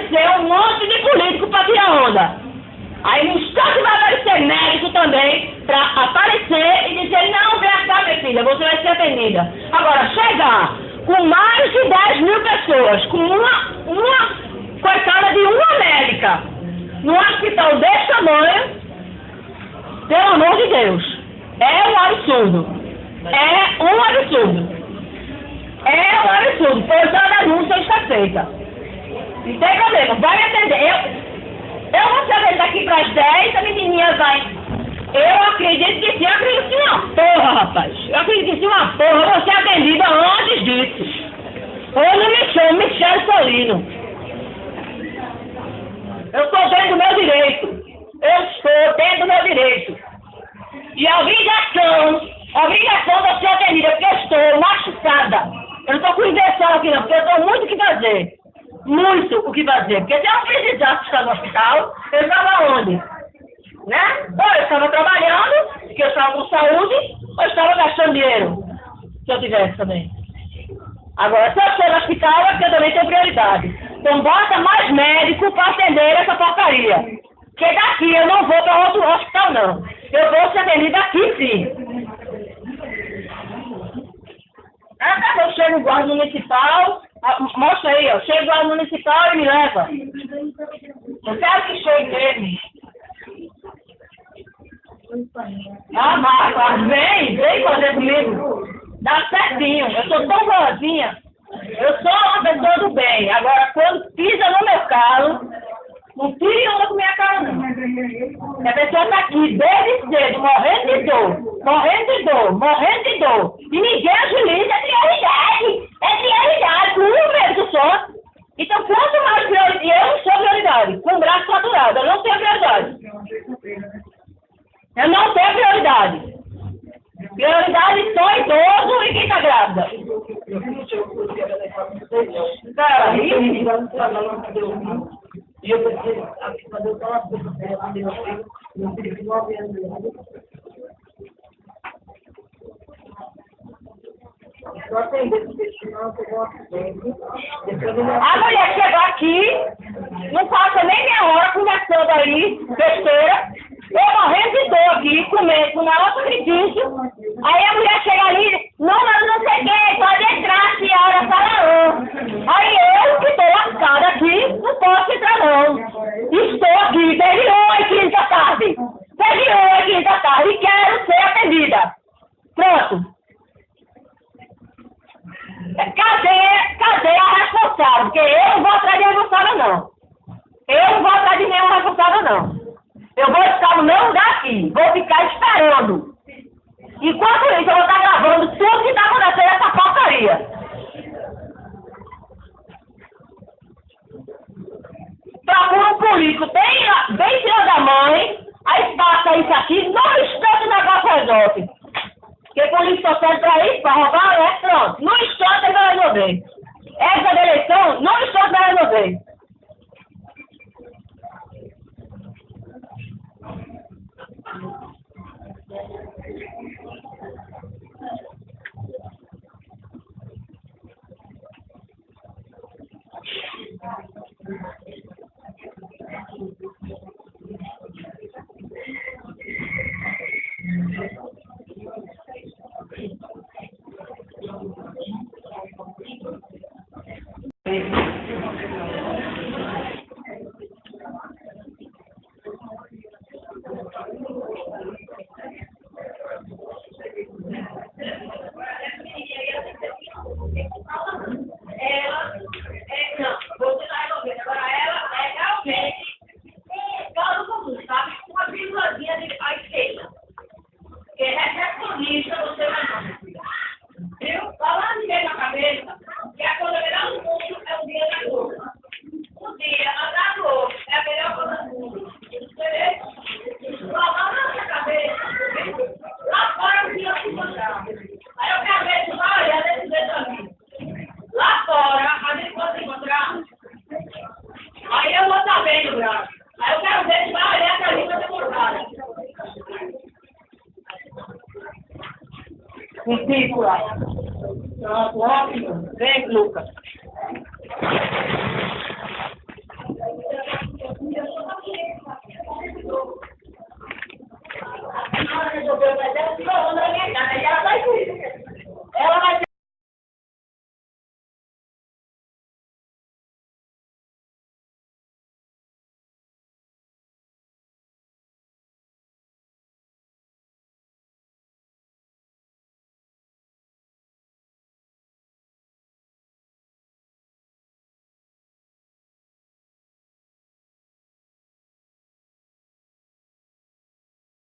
aparecer um monte de político para tirar onda. Aí no instante vai aparecer médico também para aparecer e dizer, não, vem cá, minha filha, você vai ser atendida. Agora, chegar com mais de 10 mil pessoas, com uma coitada de uma médica, num hospital desse tamanho, pelo amor de Deus, é um absurdo. É um absurdo. É um absurdo. Pois a denúncia está feita. Não tem problema, vai me atender. Eu vou saber daqui para as 10, a menininha vai. Eu acredito que sim, eu acredito que sim uma porra, rapaz. Eu acredito que sim uma porra. Eu vou ser atendida antes disso. Eu não me chamo Michele Solino. Eu estou dentro do meu direito. Eu estou dentro do meu direito. E a obrigação de ser atendida, porque eu estou machucada. Eu não estou com inversão aqui não, porque eu tenho muito o que fazer. Muito o que fazer. Porque se eu precisasse estar no hospital, eu estava onde? Né? Ou eu estava trabalhando, porque eu estava com saúde, ou eu estava gastando dinheiro. Se eu tivesse também. Agora, se eu estou no hospital, é porque eu também tenho prioridade. Então, bota mais médico para atender essa porcaria. Porque daqui eu não vou para outro hospital, não. Eu vou ser atendida aqui, sim. Até eu chego no guarda municipal, mostra aí, ó. Chega o guarda municipal e me leva. Eu quero que chegue mesmo. Ah, Marco, vem fazer comigo. Dá certinho. Eu sou tão boazinha. Eu sou uma pessoa do bem. Agora, quando pisa no meu calo, não tire onda com minha cara, não. A pessoa está aqui desde cedo, morrendo de dor. E ninguém agiliza, é prioridade, com um médico só. Então, quanto mais prioridade, eu não sou prioridade, com o braço faturado, eu não tenho prioridade. Eu não tenho prioridade. Prioridade só idoso e quem está grávida. Cara, e eu pensei, fazer só uma coisa, meu filho de 9 anos. A mulher chegou aqui, não passa nem meia hora conversando aí, besteira. Eu morrendo de dor aqui, comendo, na outra edifício. Aí a mulher chega ali, não sei quem, pode entrar, senhora, fala não. Aí eu, que estou lascada aqui, não posso entrar não. Estou aqui, desde 1h15 da tarde. Desde 1h15 da tarde e quero ser atendida. Pronto. Cadê a responsável? Porque eu não vou atrás de responsável, não. Eu não vou atrás de nenhum responsável, não. Eu vou ficar no meu lugar aqui. Vou ficar esperando. Enquanto isso, eu vou estar gravando tudo que está acontecendo nessa porcaria. Procura um político bem filho da mãe, aí passa isso aqui, no instante o negócio resolve. Porque político só serve para isso, para roubar, né? Pronto. No instante ele vai resolver. Essa da eleição, no instante vai resolver. Ridícula. Pronto, ótimo. Vem, Lucas.